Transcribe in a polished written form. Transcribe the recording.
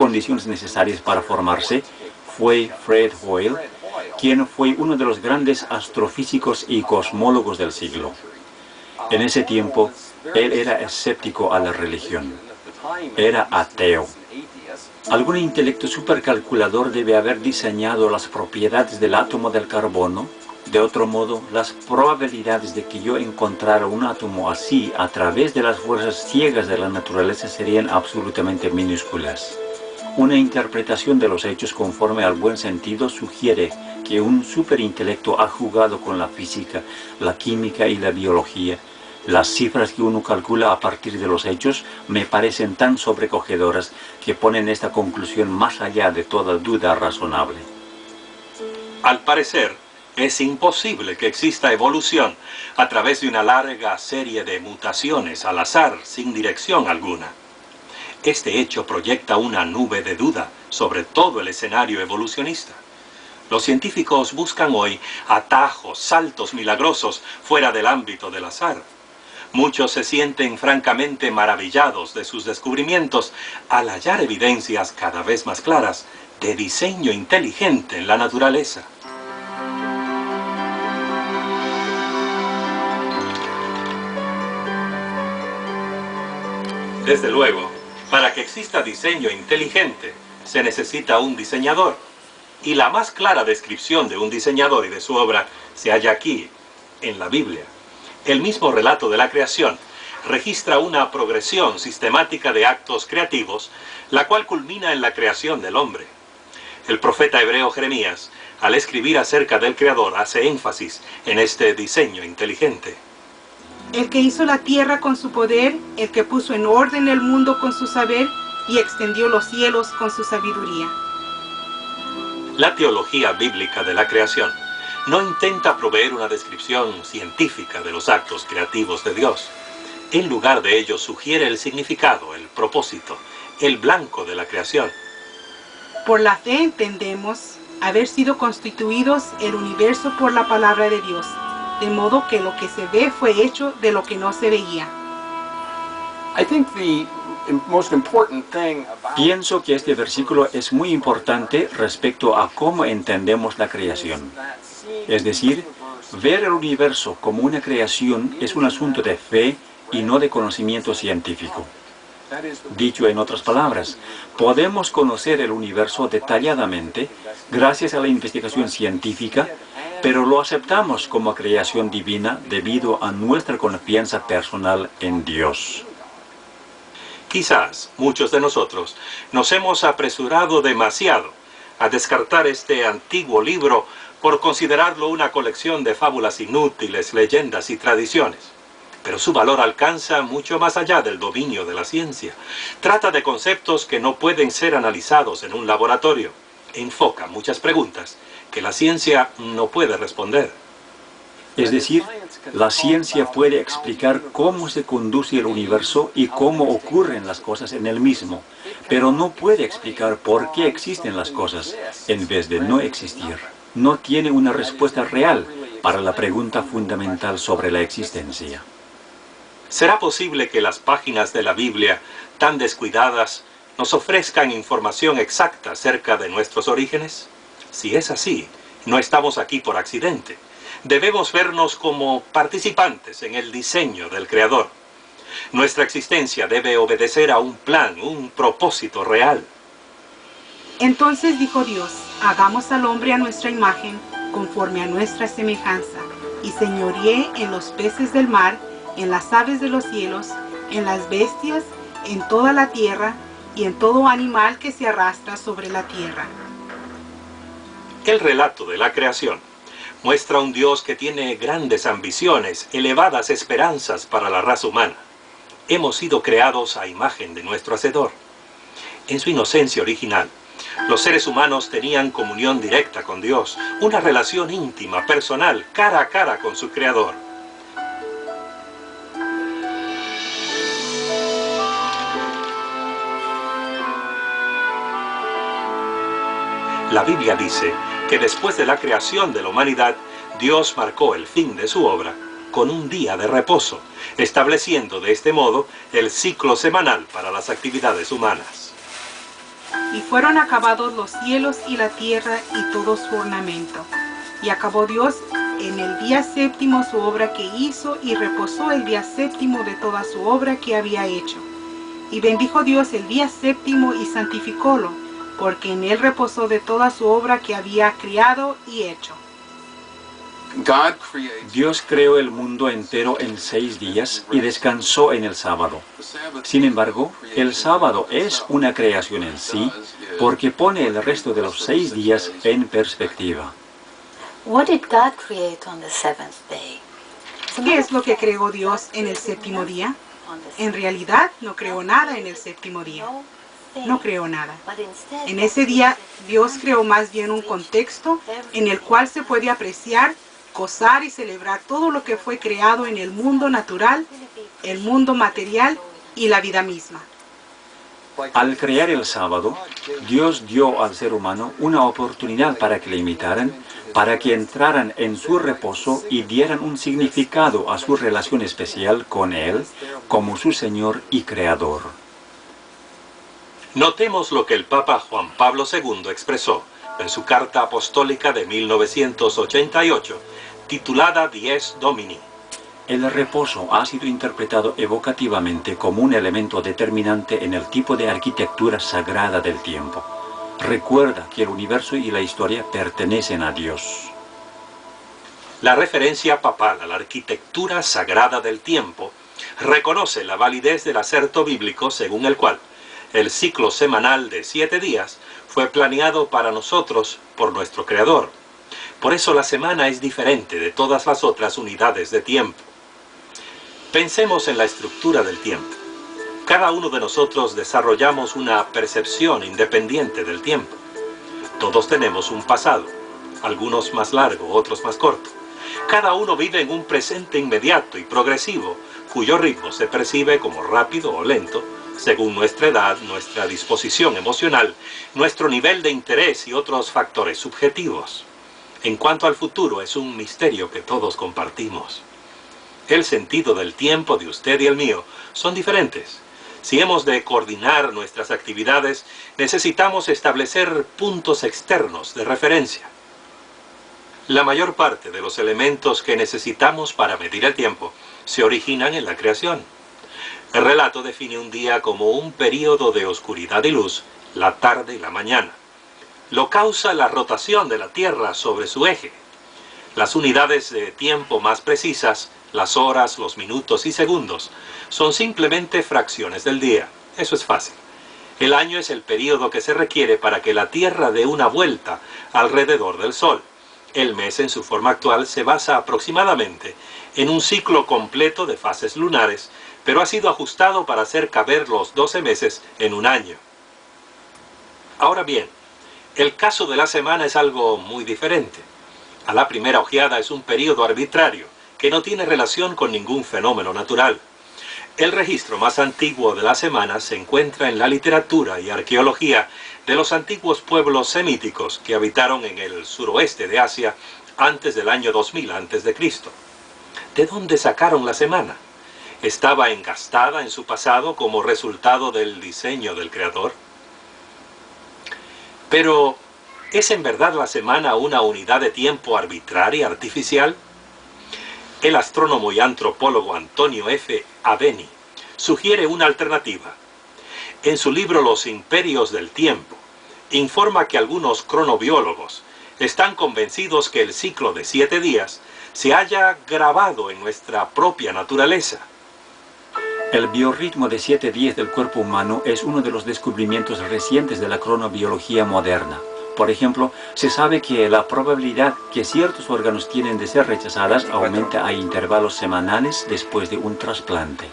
condiciones necesarias para formarse fue Fred Hoyle, quien fue uno de los grandes astrofísicos y cosmólogos del siglo. En ese tiempo, él era escéptico a la religión. Era ateo. Algún intelecto supercalculador debe haber diseñado las propiedades del átomo del carbono. De otro modo, las probabilidades de que yo encontrara un átomo así a través de las fuerzas ciegas de la naturaleza serían absolutamente minúsculas. Una interpretación de los hechos conforme al buen sentido sugiere que un superintelecto ha jugado con la física, la química y la biología. Las cifras que uno calcula a partir de los hechos me parecen tan sobrecogedoras que ponen esta conclusión más allá de toda duda razonable. Al parecer, es imposible que exista evolución a través de una larga serie de mutaciones al azar sin dirección alguna. Este hecho proyecta una nube de duda sobre todo el escenario evolucionista. Los científicos buscan hoy atajos, saltos milagrosos fuera del ámbito del azar. Muchos se sienten francamente maravillados de sus descubrimientos al hallar evidencias cada vez más claras de diseño inteligente en la naturaleza. Desde luego, para que exista diseño inteligente, se necesita un diseñador. Y la más clara descripción de un diseñador y de su obra se halla aquí, en la Biblia. El mismo relato de la creación registra una progresión sistemática de actos creativos, la cual culmina en la creación del hombre. El profeta hebreo Jeremías, al escribir acerca del Creador, hace énfasis en este diseño inteligente. El que hizo la tierra con su poder, el que puso en orden el mundo con su saber y extendió los cielos con su sabiduría. La teología bíblica de la creación no intenta proveer una descripción científica de los actos creativos de Dios. En lugar de ello sugiere el significado, el propósito, el blanco de la creación. Por la fe entendemos haber sido constituidos el universo por la palabra de Dios, de modo que lo que se ve fue hecho de lo que no se veía. Pienso que este versículo es muy importante respecto a cómo entendemos la creación. Es decir, ver el universo como una creación es un asunto de fe y no de conocimiento científico. Dicho en otras palabras, podemos conocer el universo detalladamente gracias a la investigación científica, pero lo aceptamos como creación divina debido a nuestra confianza personal en Dios. Quizás muchos de nosotros nos hemos apresurado demasiado a descartar este antiguo libro por considerarlo una colección de fábulas inútiles, leyendas y tradiciones. Pero su valor alcanza mucho más allá del dominio de la ciencia. Trata de conceptos que no pueden ser analizados en un laboratorio. Enfoca muchas preguntas que la ciencia no puede responder. Es decir, la ciencia puede explicar cómo se conduce el universo y cómo ocurren las cosas en él mismo, pero no puede explicar por qué existen las cosas en vez de no existir. No tiene una respuesta real para la pregunta fundamental sobre la existencia. ¿Será posible que las páginas de la Biblia, tan descuidadas, nos ofrezcan información exacta acerca de nuestros orígenes? Si es así, no estamos aquí por accidente. Debemos vernos como participantes en el diseño del Creador. Nuestra existencia debe obedecer a un plan, un propósito real. Entonces dijo Dios, hagamos al hombre a nuestra imagen, conforme a nuestra semejanza, y señoreé en los peces del mar, en las aves de los cielos, en las bestias, en toda la tierra, y en todo animal que se arrastra sobre la tierra. El relato de la creación muestra un Dios que tiene grandes ambiciones, elevadas esperanzas para la raza humana. Hemos sido creados a imagen de nuestro Hacedor. En su inocencia original, los seres humanos tenían comunión directa con Dios, una relación íntima, personal, cara a cara con su Creador. La Biblia dice que después de la creación de la humanidad, Dios marcó el fin de su obra con un día de reposo, estableciendo de este modo el ciclo semanal para las actividades humanas. Y fueron acabados los cielos y la tierra y todo su ornamento. Y acabó Dios en el día séptimo su obra que hizo, y reposó el día séptimo de toda su obra que había hecho. Y bendijo Dios el día séptimo y santificólo, porque en él reposó de toda su obra que había criado y hecho. Dios creó el mundo entero en 6 días y descansó en el sábado. Sin embargo, el sábado es una creación en sí, porque pone el resto de los 6 días en perspectiva. What did God create on the seventh day? ¿Qué es lo que creó Dios en el séptimo día? En realidad, no creó nada en el séptimo día. No creó nada. En ese día, Dios creó más bien un contexto en el cual se puede apreciar, gozar y celebrar todo lo que fue creado en el mundo natural, el mundo material y la vida misma. Al crear el sábado, Dios dio al ser humano una oportunidad para que le imitaran, para que entraran en su reposo y dieran un significado a su relación especial con Él como su Señor y Creador. Notemos lo que el Papa Juan Pablo II expresó en su carta apostólica de 1988, titulada Dies Domini. El reposo ha sido interpretado evocativamente como un elemento determinante en el tipo de arquitectura sagrada del tiempo. Recuerda que el universo y la historia pertenecen a Dios. La referencia papal a la arquitectura sagrada del tiempo reconoce la validez del acerto bíblico según el cual el ciclo semanal de 7 días fue planeado para nosotros por nuestro Creador. Por eso la semana es diferente de todas las otras unidades de tiempo. Pensemos en la estructura del tiempo. Cada uno de nosotros desarrollamos una percepción independiente del tiempo. Todos tenemos un pasado, algunos más largo, otros más corto. Cada uno vive en un presente inmediato y progresivo, cuyo ritmo se percibe como rápido o lento, según nuestra edad, nuestra disposición emocional, nuestro nivel de interés y otros factores subjetivos. En cuanto al futuro, es un misterio que todos compartimos. El sentido del tiempo de usted y el mío son diferentes. Si hemos de coordinar nuestras actividades, necesitamos establecer puntos externos de referencia. La mayor parte de los elementos que necesitamos para medir el tiempo se originan en la creación. El relato define un día como un período de oscuridad y luz, la tarde y la mañana. Lo causa la rotación de la Tierra sobre su eje. Las unidades de tiempo más precisas, las horas, los minutos y segundos, son simplemente fracciones del día. Eso es fácil. El año es el período que se requiere para que la Tierra dé una vuelta alrededor del Sol. El mes en su forma actual se basa aproximadamente en un ciclo completo de fases lunares, pero ha sido ajustado para hacer caber los 12 meses en un año. Ahora bien, el caso de la semana es algo muy diferente. A la primera ojeada es un período arbitrario, que no tiene relación con ningún fenómeno natural. El registro más antiguo de la semana se encuentra en la literatura y arqueología de los antiguos pueblos semíticos que habitaron en el suroeste de Asia antes del año 2000 a.C. ¿De dónde sacaron la semana? ¿Estaba engastada en su pasado como resultado del diseño del Creador? Pero, ¿es en verdad la semana una unidad de tiempo arbitraria, artificial? El astrónomo y antropólogo Antonio F. Aveni sugiere una alternativa. En su libro Los imperios del tiempo, informa que algunos cronobiólogos están convencidos que el ciclo de 7 días se haya grabado en nuestra propia naturaleza. El biorritmo de 7 días del cuerpo humano es uno de los descubrimientos recientes de la cronobiología moderna. Por ejemplo, se sabe que la probabilidad que ciertos órganos tienen de ser rechazadas aumenta a intervalos semanales después de un trasplante.